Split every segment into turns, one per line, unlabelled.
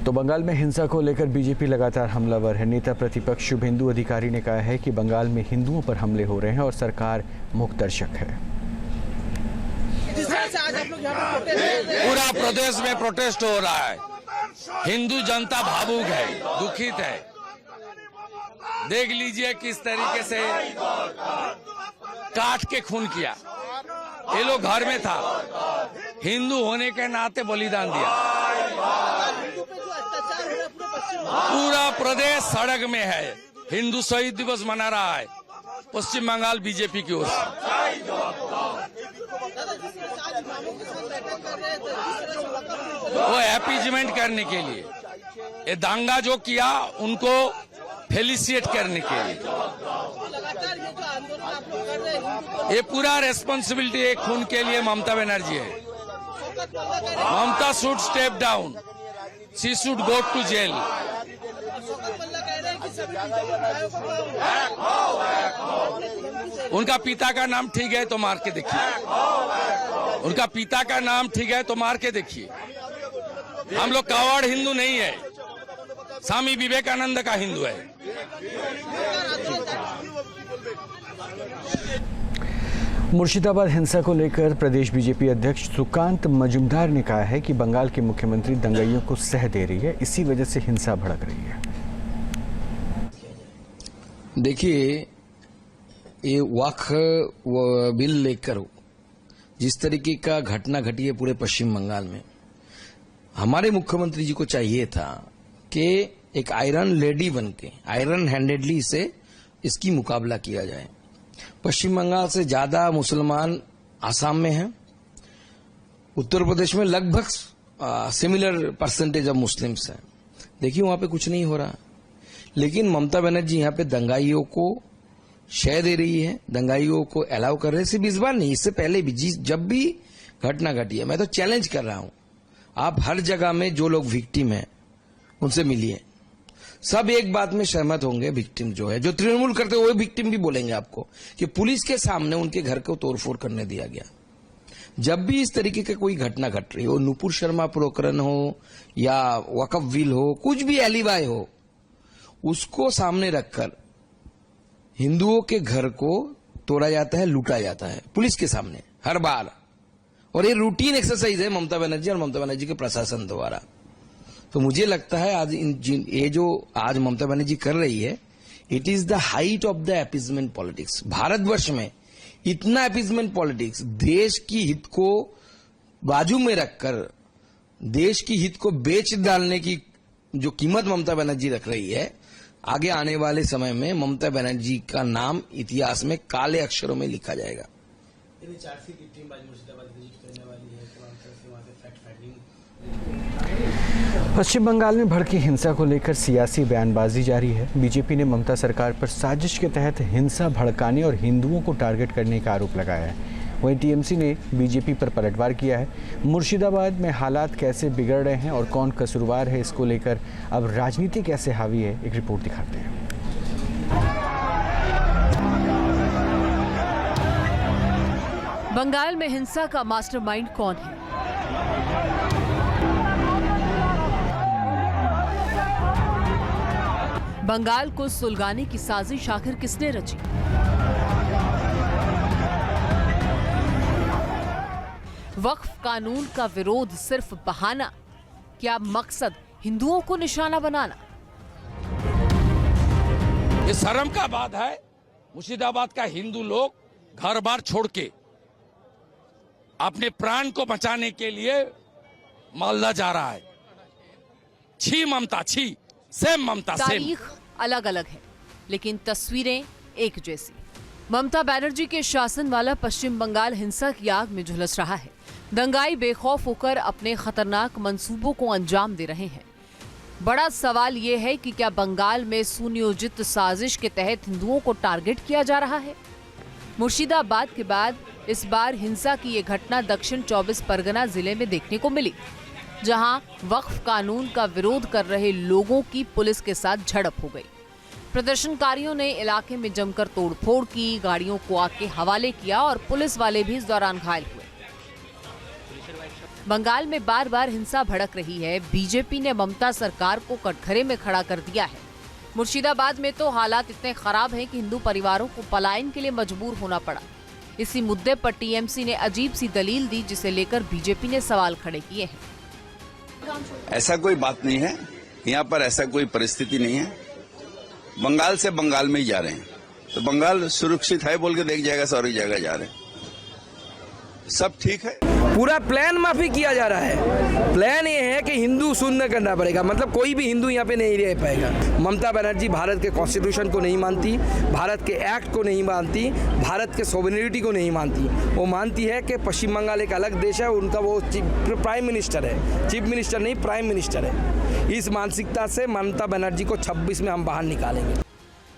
तो बंगाल में हिंसा को लेकर बीजेपी लगातार हमलावर है। नेता प्रतिपक्ष शुभेंदु अधिकारी ने कहा है कि बंगाल में हिंदुओं पर हमले हो रहे हैं और सरकार मूक दर्शक है।
पूरा प्रदेश में प्रोटेस्ट हो रहा है। हिंदू जनता भावुक है, दुखित है। देख लीजिए किस तरीके से काट के खून किया। ये लोग घर में था, हिंदू होने के नाते बलिदान दिया। पूरा प्रदेश सड़क में है। हिंदू शहीद दिवस मना रहा है पश्चिम बंगाल बीजेपी की ओर से। वो अपीजमेंट करने के लिए, ये दंगा जो किया उनको फेलिसिएट करने के लिए। ये पूरा रेस्पॉन्सिबिलिटी एक खून के लिए ममता बनर्जी है। Mamata should step down, she should go to jail. उनका पिता का नाम ठीक है तो मार के देखिए। उनका पिता का नाम ठीक है तो मार के देखिए। हम लोग कावड़ हिंदू नहीं है, स्वामी विवेकानंद का हिंदू है।
मुर्शिदाबाद हिंसा को लेकर प्रदेश बीजेपी अध्यक्ष सुकांत मजूमदार ने कहा है कि बंगाल के मुख्यमंत्री दंगाइयों को सह दे रही है, इसी वजह से हिंसा भड़क रही है।
देखिए, ये वक्फ बिल लेकर जिस तरीके का घटना घटी है पूरे पश्चिम बंगाल में, हमारे मुख्यमंत्री जी को चाहिए था कि एक आयरन लेडी बनके आयरन हैंडेडली से इसकी मुकाबला किया जाए। पश्चिम बंगाल से ज्यादा मुसलमान आसाम में हैं। उत्तर प्रदेश में लगभग सिमिलर परसेंटेज ऑफ मुस्लिम्स हैं। देखिए वहां पे कुछ नहीं हो रहा, लेकिन ममता बनर्जी यहाँ पे दंगाइयों को शय दे रही है, दंगाइयों को अलाउ कर रहे हैं। सिर्फ इस बार नहीं, इससे पहले भी जब भी घटना घटी है, मैं तो चैलेंज कर रहा हूं, आप हर जगह में जो लोग विक्टिम हैं उनसे मिलिए। सब एक बात में सहमत होंगे, विक्टिम जो है, जो तृणमूल करते वो विक्टिम भी बोलेंगे आपको कि पुलिस के सामने उनके घर को तोड़फोड़ करने दिया गया। जब भी इस तरीके की कोई घटना घट रही हो, नुपुर शर्मा प्रकरण हो या वक्फ बिल हो, कुछ भी एलिबाई हो, उसको सामने रखकर हिंदुओं के घर को तोड़ा जाता है, लूटा जाता है पुलिस के सामने हर बार। और ये रूटीन एक्सरसाइज है ममता बनर्जी और ममता बनर्जी के प्रशासन द्वारा। तो मुझे लगता है आज ये जो आज ममता बनर्जी कर रही है, it is the height of the appeasement politics. Bharatvarsh में इतना अपीजमेंट पॉलिटिक्स, देश की हित को बाजू में रखकर देश की हित को बेच डालने की जो कीमत ममता बनर्जी रख रही है, आगे आने वाले समय में ममता बनर्जी का नाम इतिहास में काले अक्षरों में लिखा जाएगा।
पश्चिम बंगाल में भड़की हिंसा को लेकर सियासी बयानबाजी जारी है। बीजेपी ने ममता सरकार पर साजिश के तहत हिंसा भड़काने और हिंदुओं को टारगेट करने का आरोप लगाया है। वहीं टीएमसी ने बीजेपी पर पलटवार किया है। मुर्शिदाबाद में हालात कैसे बिगड़ रहे हैं और कौन कसूरवार है, इसको लेकर अब राजनीति कैसे हावी है, एक रिपोर्ट दिखाते हैं।
बंगाल में हिंसा का मास्टरमाइंड कौन है? बंगाल को सुलगाने की साजिश आखिर किसने रची? वक्फ कानून का विरोध सिर्फ बहाना, क्या मकसद हिंदुओं को निशाना बनाना?
ये शर्म का बात है, मुर्शिदाबाद का हिंदू लोग घर बार छोड़ के अपने प्राण को बचाने के लिए मालदा जा रहा है। छी ममता, छी, सेम ममता, सेम।
तारीख अलग अलग है लेकिन तस्वीरें एक जैसी। ममता बनर्जी के शासन वाला पश्चिम बंगाल हिंसा की आग में झुलस रहा है। दंगाई बेखौफ होकर अपने खतरनाक मंसूबों को अंजाम दे रहे हैं। बड़ा सवाल ये है कि क्या बंगाल में सुनियोजित साजिश के तहत हिंदुओं को टारगेट किया जा रहा है? मुर्शिदाबाद के बाद इस बार हिंसा की ये घटना दक्षिण 24 परगना जिले में देखने को मिली, जहां वक्फ कानून का विरोध कर रहे लोगों की पुलिस के साथ झड़प हो गई। प्रदर्शनकारियों ने इलाके में जमकर तोड़फोड़ की, गाड़ियों को आग के हवाले किया और पुलिस वाले भी इस दौरान घायल हुए। बंगाल में बार बार हिंसा भड़क रही है। बीजेपी ने ममता सरकार को कटघरे में खड़ा कर दिया है। मुर्शिदाबाद में तो हालात इतने खराब हैं कि हिंदू परिवारों को पलायन के लिए मजबूर होना पड़ा। इसी मुद्दे पर टीएमसी ने अजीब सी दलील दी, जिसे लेकर बीजेपी ने सवाल खड़े किए हैं।
ऐसा कोई बात नहीं है, यहाँ पर ऐसा कोई परिस्थिति नहीं है। बंगाल से बंगाल में ही जा रहे हैं, तो बंगाल सुरक्षित है बोल के देख जाएगा, सारी जगह जा रहे हैं, सब ठीक है।
पूरा प्लान माफी किया जा रहा है। प्लान ये है कि हिंदू शून्य करना पड़ेगा, मतलब कोई भी हिंदू यहाँ पे नहीं रह पाएगा। ममता बनर्जी भारत के कॉन्स्टिट्यूशन को नहीं मानती, भारत के एक्ट को नहीं मानती, भारत के सोवरेनिटी को नहीं मानती। वो मानती है कि पश्चिम बंगाल एक अलग देश है, उनका वो प्राइम मिनिस्टर है, चीफ मिनिस्टर नहीं प्राइम मिनिस्टर है। इस मानसिकता से ममता बनर्जी को 26 में हम बाहर निकालेंगे।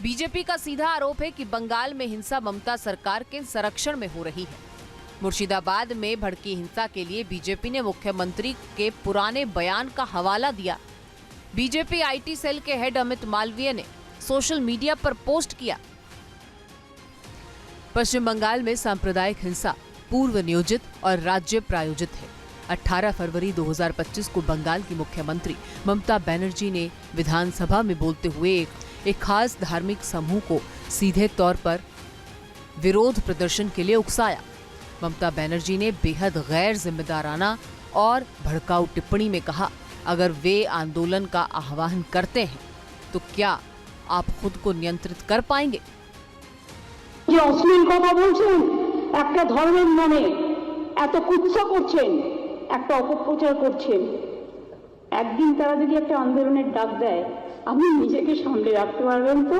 बीजेपी का सीधा आरोप है कि बंगाल में हिंसा ममता सरकार के संरक्षण में हो रही है। मुर्शिदाबाद में भड़की हिंसा के लिए बीजेपी ने मुख्यमंत्री के पुराने बयान का हवाला दिया। बीजेपी आईटी सेल के हेड अमित मालवीय ने सोशल मीडिया पर पोस्ट किया, पश्चिम बंगाल में सांप्रदायिक हिंसा पूर्व नियोजित और राज्य प्रायोजित है। 18 फरवरी 2025 को बंगाल की मुख्यमंत्री ममता बनर्जी ने विधानसभा में बोलते हुए एक खास धार्मिक समूह को सीधे तौर पर विरोध प्रदर्शन के लिए उकसाया। ममता बनर्जी ने बेहद गैर जिम्मेदाराना और भड़काऊ टिप्पणी में कहा, अगर वे आंदोलन का आह्वान करते हैं तो क्या आप खुद को नियंत्रित कर पाएंगे?
যে অশ্লীল কথা বলছেন, একটা ধর্মের নামে এত কুৎসা করছেন, একটা অপপ্রচার করছেন, একদিন তারা যদি একটা আন্দোলনের ডাক দেয়, আপনি নিজেকে সামলে রাখতে পারবেন তো?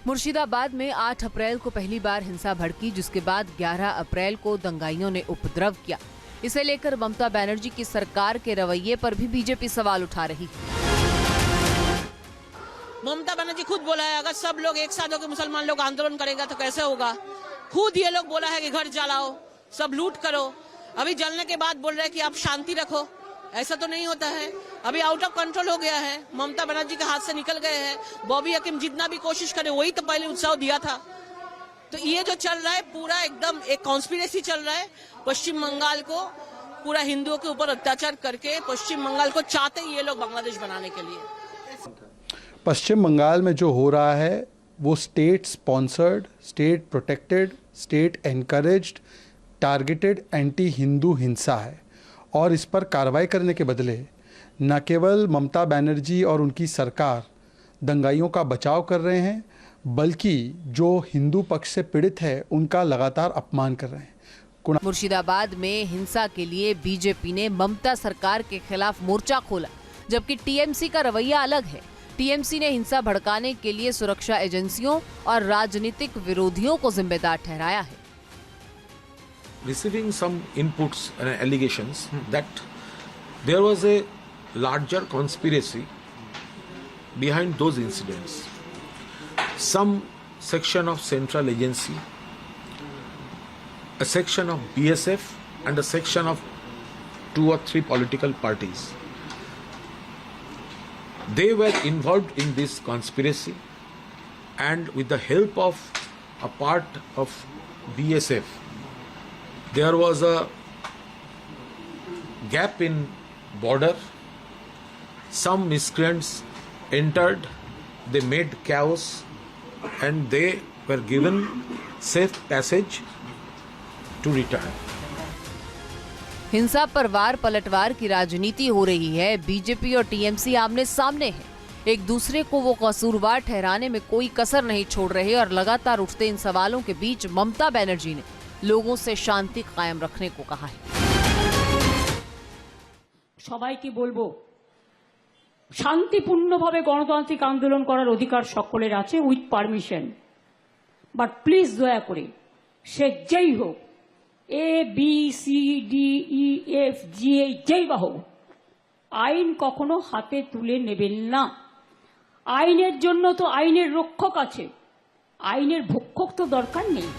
मुर्शिदाबाद में 8 अप्रैल को पहली बार हिंसा भड़की, जिसके बाद 11 अप्रैल को दंगाइयों ने उपद्रव किया। इसे लेकर ममता बनर्जी की सरकार के रवैये पर भी बीजेपी सवाल उठा रही है।
ममता बनर्जी खुद बोला है, अगर सब लोग एक साथ होकर मुसलमान लोग आंदोलन करेंगे तो कैसे होगा। खुद ये लोग बोला है कि घर जलाओ, सब लूट करो। अभी जलने के बाद बोल रहे हैं कि आप शांति रखो। ऐसा तो नहीं होता है। अभी आउट ऑफ कंट्रोल हो गया है, ममता बनर्जी के हाथ से निकल गए हैं। बॉबी हकीम जितना भी कोशिश करे, वही तो पहले उत्साह दिया था। तो ये जो चल रहा है पूरा एकदम एक कॉन्स्पिरेसी चल रहा है। पश्चिम बंगाल को पूरा हिंदुओं के ऊपर अत्याचार करके पश्चिम बंगाल को चाहते ही ये लोग बांग्लादेश बनाने के लिए।
पश्चिम बंगाल में जो हो रहा है वो state sponsored, state protected, state encouraged, targeted anti Hindu हिंसा है। और इस पर कार्रवाई करने के बदले न केवल ममता बनर्जी और उनकी सरकार दंगाइयों का बचाव कर रहे हैं, बल्कि जो हिंदू पक्ष से पीड़ित है उनका लगातार अपमान कर रहे हैं।
मुर्शिदाबाद में हिंसा के लिए बीजेपी ने ममता सरकार के खिलाफ मोर्चा खोला, जबकि टीएमसी का रवैया अलग है। टीएमसी ने हिंसा भड़काने के लिए सुरक्षा एजेंसियों और राजनीतिक विरोधियों को जिम्मेदार ठहराया है।
Receiving some inputs and allegations that there was a larger conspiracy behind those incidents. Some section of central agency, a section of BSF and a section of 2 or 3 political parties. They were involved in this conspiracy, and with the help of a part of BSF, there was a gap in border. Some miscreants entered, they made chaos, and they were given safe passage to return.
हिंसा पर वार पलटवार की राजनीति हो रही है। BJP और TMC आमने सामने हैं, एक दूसरे को वो कसूरवार ठहराने में कोई कसर नहीं छोड़ रहे। और लगातार उठते इन सवालों के बीच ममता बनर्जी ने लोगों से शांति कायम रखने को कहा है।
সবাইকে বলবো, শান্তিপূর্ণভাবে গণতান্ত্রিক আন্দোলন করার অধিকার সকলের আছে উইথ পারমিশন, বাট প্লিজ দয়া করে সে যেই হোক, ABCDEFG যেই বা হোক, আইন কখনো হাতে তুলে নেবেন না। আইনের জন্য তো আইনের রক্ষক আছে, আইনের ভক্ষক তো দরকার নেই।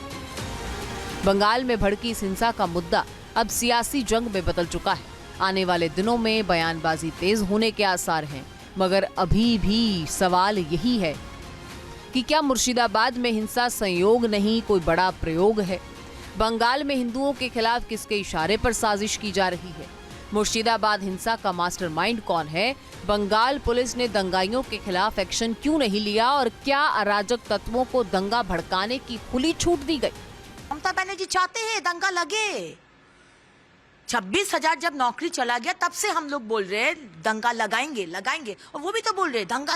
बंगाल में भड़की इस हिंसा का मुद्दा अब सियासी जंग में बदल चुका है। आने वाले दिनों में बयानबाजी तेज होने के आसार हैं, मगर अभी भी सवाल यही है कि क्या मुर्शिदाबाद में हिंसा संयोग नहीं, कोई बड़ा प्रयोग है। बंगाल में हिंदुओं के खिलाफ किसके इशारे पर साजिश की जा रही है? मुर्शिदाबाद हिंसा का मास्टरमाइंड कौन है? बंगाल पुलिस ने दंगाइयों के खिलाफ एक्शन क्यों नहीं लिया और क्या अराजक तत्वों को दंगा भड़काने की खुली छूट दी गई?
ममता बनर्जी चाहते हैं दंगा लगे। 26,000 जब नौकरी चला गया तब से हम लोग बोल रहे हैं दंगा लगाएंगे लगाएंगे, और वो भी तो बोल रहे दंगा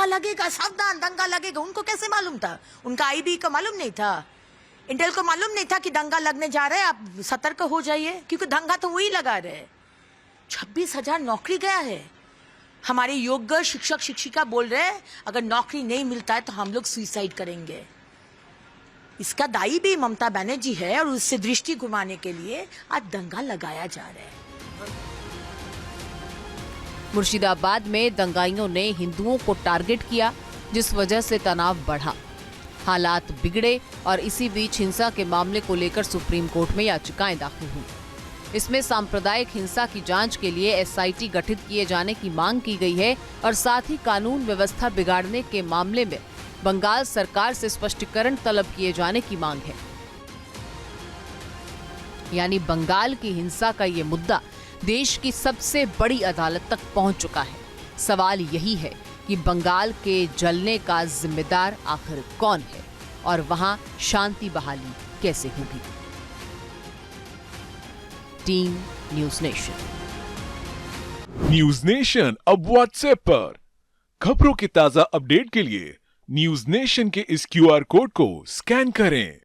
लगेगा, सावधान दंगा लगेगा। उनको कैसे मालूम था? उनका आईबी को मालूम नहीं था, इंटेल को मालूम नहीं था कि दंगा लगने जा रहा है, आप सतर्क हो जाइए, क्योंकि दंगा तो वही लगा रहे। 26,000 नौकरी गया है। हमारे योग्य शिक्षक शिक्षिका बोल रहे हैं अगर नौकरी नहीं मिलता है तो हम लोग सुसाइड करेंगे। इसका दायी भी ममता बनर्जी है और उससे दृष्टि घुमाने के लिए आज दंगा लगाया जा रहा है।
मुर्शिदाबाद में दंगाइयों ने हिंदुओं को टारगेट किया, जिस वजह से तनाव बढ़ा, हालात बिगड़े और इसी बीच हिंसा के मामले को लेकर सुप्रीम कोर्ट में याचिकाएं दाखिल हुई। इसमें सांप्रदायिक हिंसा की जांच के लिए एसआईटी गठित किए जाने की मांग की गई है और साथ ही कानून व्यवस्था बिगाड़ने के मामले में बंगाल सरकार से स्पष्टीकरण तलब किए जाने की मांग है। यानी बंगाल की हिंसा का ये मुद्दा देश की सबसे बड़ी अदालत तक पहुंच चुका है। सवाल यही है कि बंगाल के जलने का जिम्मेदार आखिर कौन है और वहां शांति बहाली कैसे होगी? Team news nation.
News nation अब व्हाट्सएप पर खबरों के ताजा अपडेट के लिए न्यूज़ नेशन के इस क्यूआर कोड को स्कैन करें।